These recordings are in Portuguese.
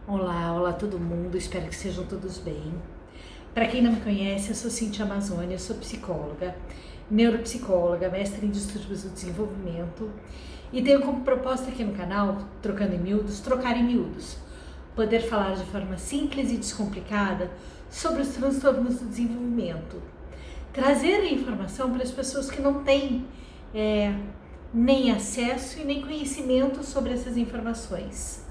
Olá todo mundo, espero que sejam todos bem. Para quem não me conhece, eu sou Cintia Amazônia, sou psicóloga, neuropsicóloga, mestre em distúrbios do desenvolvimento e tenho como proposta aqui no canal, Trocando em Miúdos, trocar em miúdos, poder falar de forma simples e descomplicada sobre os transtornos do desenvolvimento, trazer a informação para as pessoas que não têm nem acesso e nem conhecimento sobre essas informações.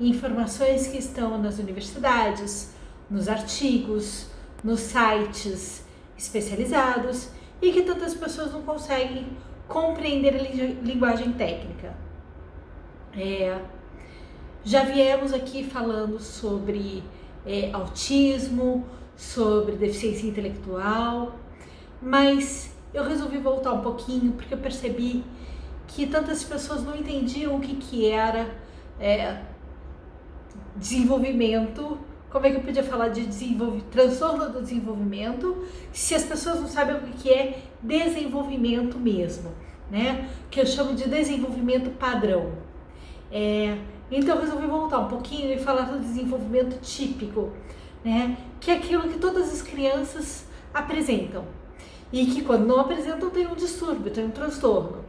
Informações que estão nas universidades, nos artigos, nos sites especializados e que tantas pessoas não conseguem compreender a linguagem técnica. Já viemos aqui falando sobre autismo, sobre deficiência intelectual, mas eu resolvi voltar um pouquinho porque eu percebi que tantas pessoas não entendiam o que era desenvolvimento. Como é que eu podia falar de transtorno do desenvolvimento se as pessoas não sabem o que é desenvolvimento mesmo, né? Que eu chamo de desenvolvimento padrão. Então eu resolvi voltar um pouquinho e falar do desenvolvimento típico, né? Que é aquilo que todas as crianças apresentam e que quando não apresentam tem um distúrbio, tem um transtorno.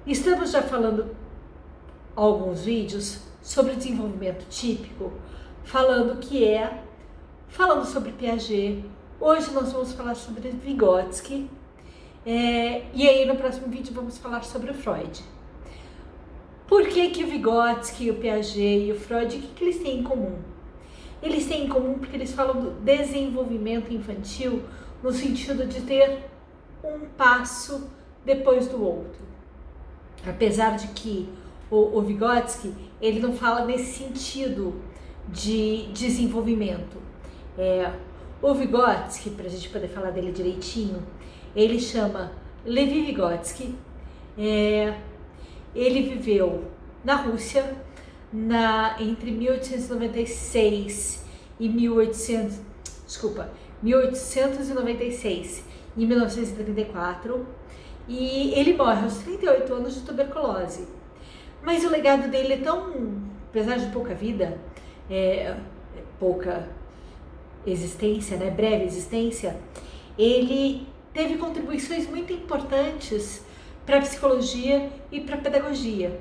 Estamos já falando alguns vídeos sobre desenvolvimento típico, falando sobre Piaget. Hoje nós vamos falar sobre Vygotsky, e aí no próximo vídeo vamos falar sobre o Freud. Por que o Vygotsky, o Piaget e o Freud, o que eles têm em comum? Eles têm em comum porque eles falam do desenvolvimento infantil no sentido de ter um passo depois do outro. Apesar de que o Vygotsky, ele não fala nesse sentido de desenvolvimento. O Vygotsky, para a gente poder falar dele direitinho, ele chama Levi Vygotsky. Ele viveu na Rússia entre 1896 e 1896 e 1934, e ele morre aos 38 anos de tuberculose. Mas o legado dele é tão, apesar de pouca vida, pouca existência, né, breve existência, ele teve contribuições muito importantes para a psicologia e para a pedagogia.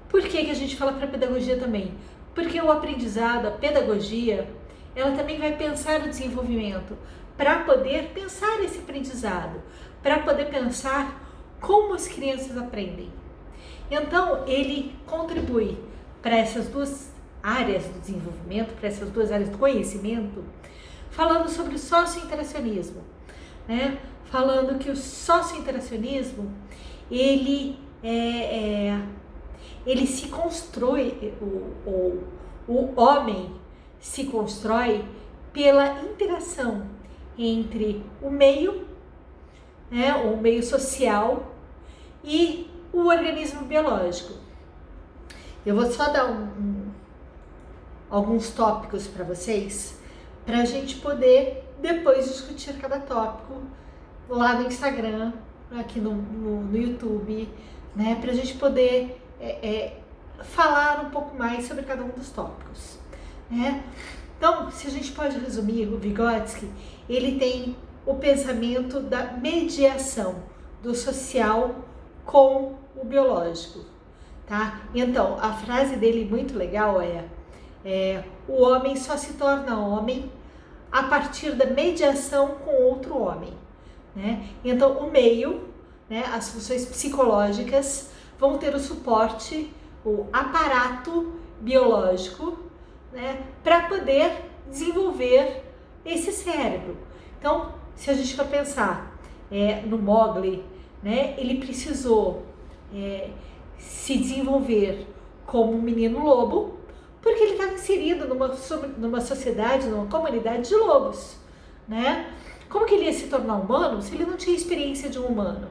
Por que a gente fala para a pedagogia também? Porque o aprendizado, a pedagogia, ela também vai pensar o desenvolvimento, para poder pensar esse aprendizado, para poder pensar como as crianças aprendem. Então, ele contribui para essas duas áreas do desenvolvimento, para essas duas áreas do conhecimento, falando sobre o socio-interacionismo, né? Falando que o socio-interacionismo, ele se constrói, o homem se constrói pela interação entre o meio social e o organismo biológico. Eu vou só dar alguns tópicos para vocês, para a gente poder depois discutir cada tópico lá no Instagram, aqui no YouTube, né? Para a gente poder falar um pouco mais sobre cada um dos tópicos, né? Então, se a gente pode resumir, o Vygotsky, ele tem o pensamento da mediação do social com o biológico, tá? Então, a frase dele muito legal o homem só se torna homem a partir da mediação com outro homem, né? Então, o meio, né, as funções psicológicas vão ter o suporte, o aparato biológico, né, para poder desenvolver esse cérebro. Então, se a gente for pensar no Mowgli, né, ele precisou se desenvolver como um menino lobo, porque ele estava inserido numa sociedade, numa comunidade de lobos, né? Como que ele ia se tornar humano se ele não tinha experiência de um humano,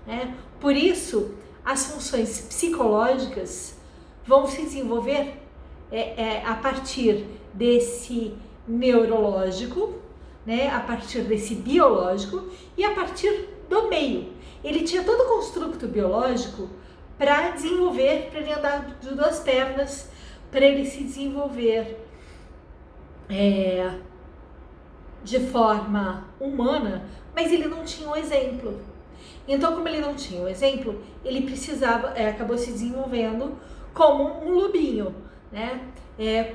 né? Por isso, as funções psicológicas vão se desenvolver a partir desse neurológico, né? A partir desse biológico e a partir do meio. Ele tinha todo o construto biológico para desenvolver, para ele andar de duas pernas, para ele se desenvolver de forma humana, mas ele não tinha um exemplo. Então, como ele não tinha um exemplo, ele precisava, acabou se desenvolvendo como um lobinho, né?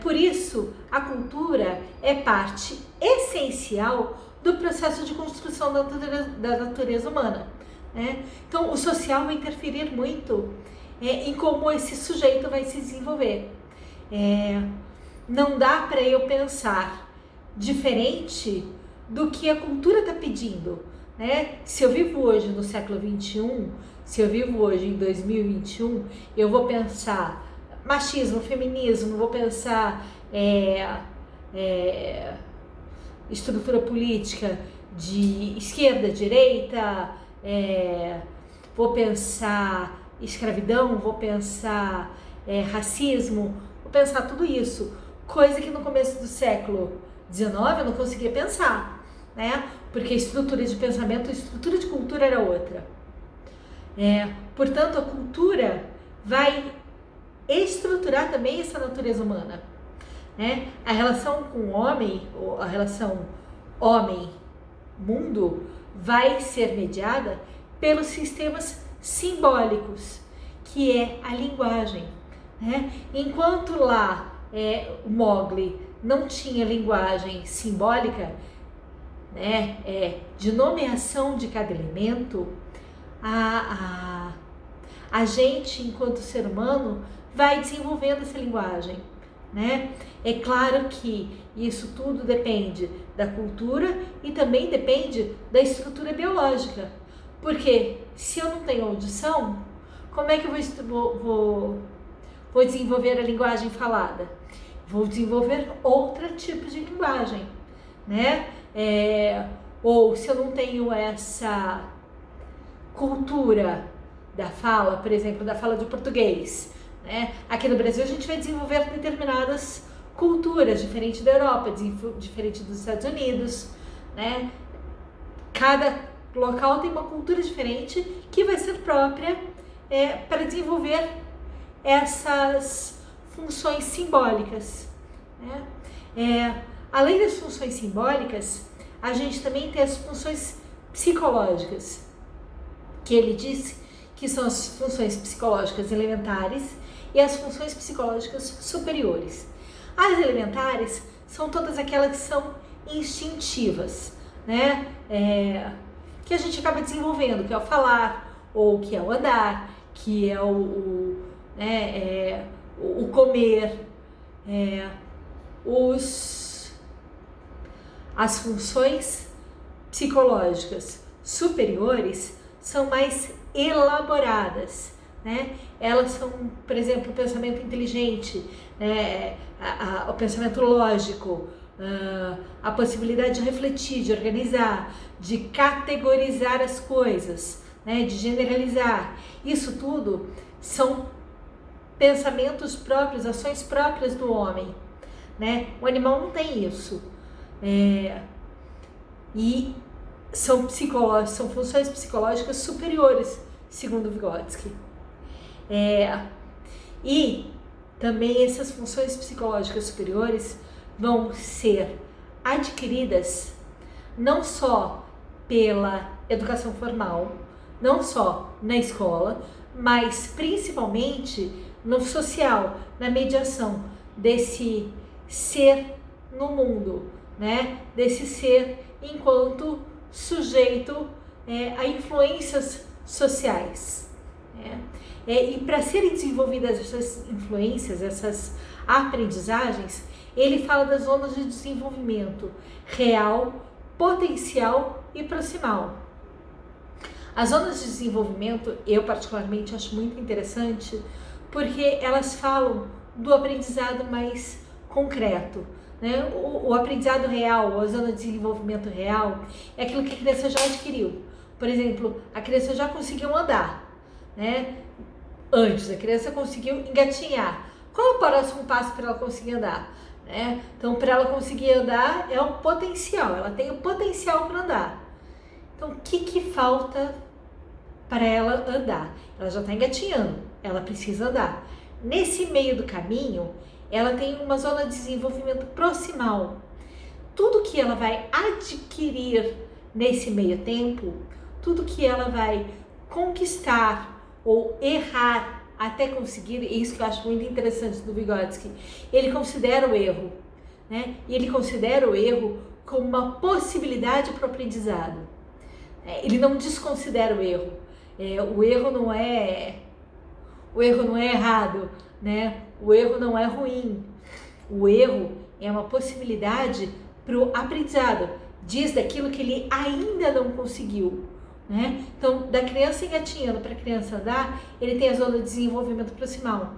Por isso, a cultura é parte essencial do processo de construção da natureza humana, né? Então, o social vai interferir muito em como esse sujeito vai se desenvolver. Não dá para eu pensar diferente do que a cultura está pedindo, né? Se eu vivo hoje no século XXI, se eu vivo hoje em 2021, eu vou pensar machismo, feminismo, vou pensar estrutura política de esquerda, direita, vou pensar escravidão, vou pensar racismo, vou pensar tudo isso, coisa que no começo do século XIX eu não conseguia pensar, né? Porque a estrutura de pensamento, a estrutura de cultura era outra. Portanto, a cultura vai estruturar também essa natureza humana, né? A relação com o homem, ou a relação homem-mundo, vai ser mediada pelos sistemas simbólicos, que é a linguagem, né? Enquanto lá o Mowgli não tinha linguagem simbólica, né, de nomeação de cada elemento, a gente, enquanto ser humano, vai desenvolvendo essa linguagem, né? É claro que isso tudo depende da cultura e também depende da estrutura biológica, porque se eu não tenho audição, como é que eu vou desenvolver a linguagem falada? Vou desenvolver outro tipo de linguagem, né? Ou se eu não tenho essa cultura da fala, por exemplo, da fala de português, né? Aqui no Brasil a gente vai desenvolver determinadas culturas, diferente da Europa, diferente dos Estados Unidos, né? Cada local tem uma cultura diferente que vai ser própria para desenvolver essas funções simbólicas, né? Além das funções simbólicas, a gente também tem as funções psicológicas, que ele disse que são as funções psicológicas elementares e as funções psicológicas superiores. As elementares são todas aquelas que são instintivas, né? Que a gente acaba desenvolvendo, que é o falar, ou que é o andar, que é o comer, as funções psicológicas superiores são mais elaboradas, né? Elas são, por exemplo, o pensamento inteligente, o pensamento lógico, a possibilidade de refletir, de organizar, de categorizar as coisas, né? De generalizar. Isso tudo são pensamentos próprios, ações próprias do homem, né? O animal não tem isso. E são funções psicológicas superiores, segundo Vygotsky. E também essas funções psicológicas superiores vão ser adquiridas não só pela educação formal, não só na escola, mas principalmente no social, na mediação desse ser no mundo, né? Desse ser enquanto sujeito a influências sociais, né? E para serem desenvolvidas essas influências, essas aprendizagens, ele fala das zonas de desenvolvimento real, potencial e proximal. As zonas de desenvolvimento, eu particularmente acho muito interessante, porque elas falam do aprendizado mais concreto, né? O aprendizado real, a zona de desenvolvimento real, é aquilo que a criança já adquiriu. Por exemplo, a criança já conseguiu andar, né? Antes, a criança conseguiu engatinhar. Qual é o próximo passo para ela conseguir andar, né? Então, para ela conseguir andar, é o potencial, ela tem o potencial para andar. Então, o que falta para ela andar? Ela já está engatinhando, ela precisa andar. Nesse meio do caminho, ela tem uma zona de desenvolvimento proximal. Tudo que ela vai adquirir nesse meio tempo, tudo que ela vai conquistar ou errar até conseguir, isso que eu acho muito interessante do Vygotsky, ele considera o erro, né? E ele considera o erro como uma possibilidade para o aprendizado. Ele não desconsidera o erro. O erro não é errado, né? O erro não é ruim. O erro é uma possibilidade para o aprendizado. Diz daquilo que ele ainda não conseguiu, né? Então, da criança engatinhando para a criança andar, ele tem a zona de desenvolvimento proximal,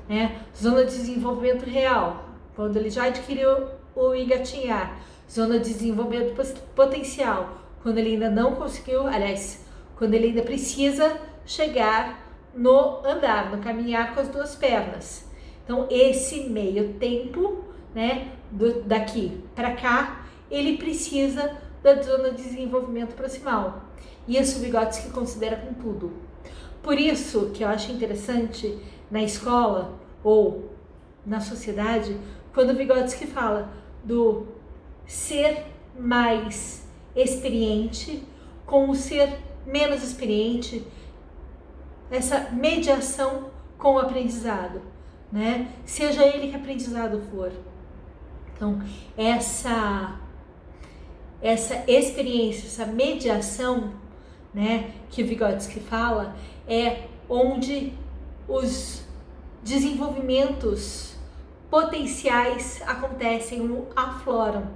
né? Zona de desenvolvimento real, quando ele já adquiriu o engatinhar. Zona de desenvolvimento potencial, quando ele ainda não conseguiu, aliás, quando ele ainda precisa chegar no andar, no caminhar com as duas pernas. Então, esse meio tempo, né, daqui para cá, ele precisa da zona de desenvolvimento proximal. E isso o Vygotsky considera com tudo. Por isso que eu acho interessante na escola ou na sociedade, quando o Vygotsky fala do ser mais experiente com o ser menos experiente, essa mediação com o aprendizado, né? Seja ele que aprendizado for. Então, essa experiência, essa mediação, né, que o Vygotsky fala, é onde os desenvolvimentos potenciais acontecem, afloram,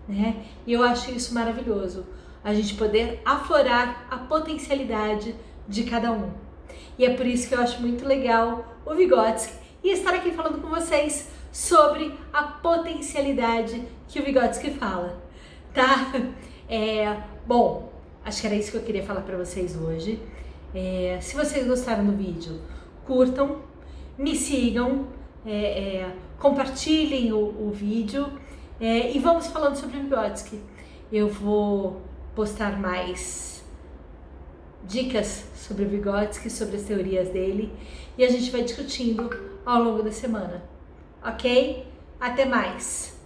né? E eu acho isso maravilhoso, a gente poder aflorar a potencialidade de cada um. E é por isso que eu acho muito legal o Vygotsky e estar aqui falando com vocês sobre a potencialidade que o Vygotsky fala, tá? Bom, acho que era isso que eu queria falar para vocês hoje. Se vocês gostaram do vídeo, curtam, me sigam, compartilhem o vídeo e vamos falando sobre o Vygotsky. Eu vou postar mais dicas sobre o Vygotsky, sobre as teorias dele, e a gente vai discutindo ao longo da semana, ok? Até mais!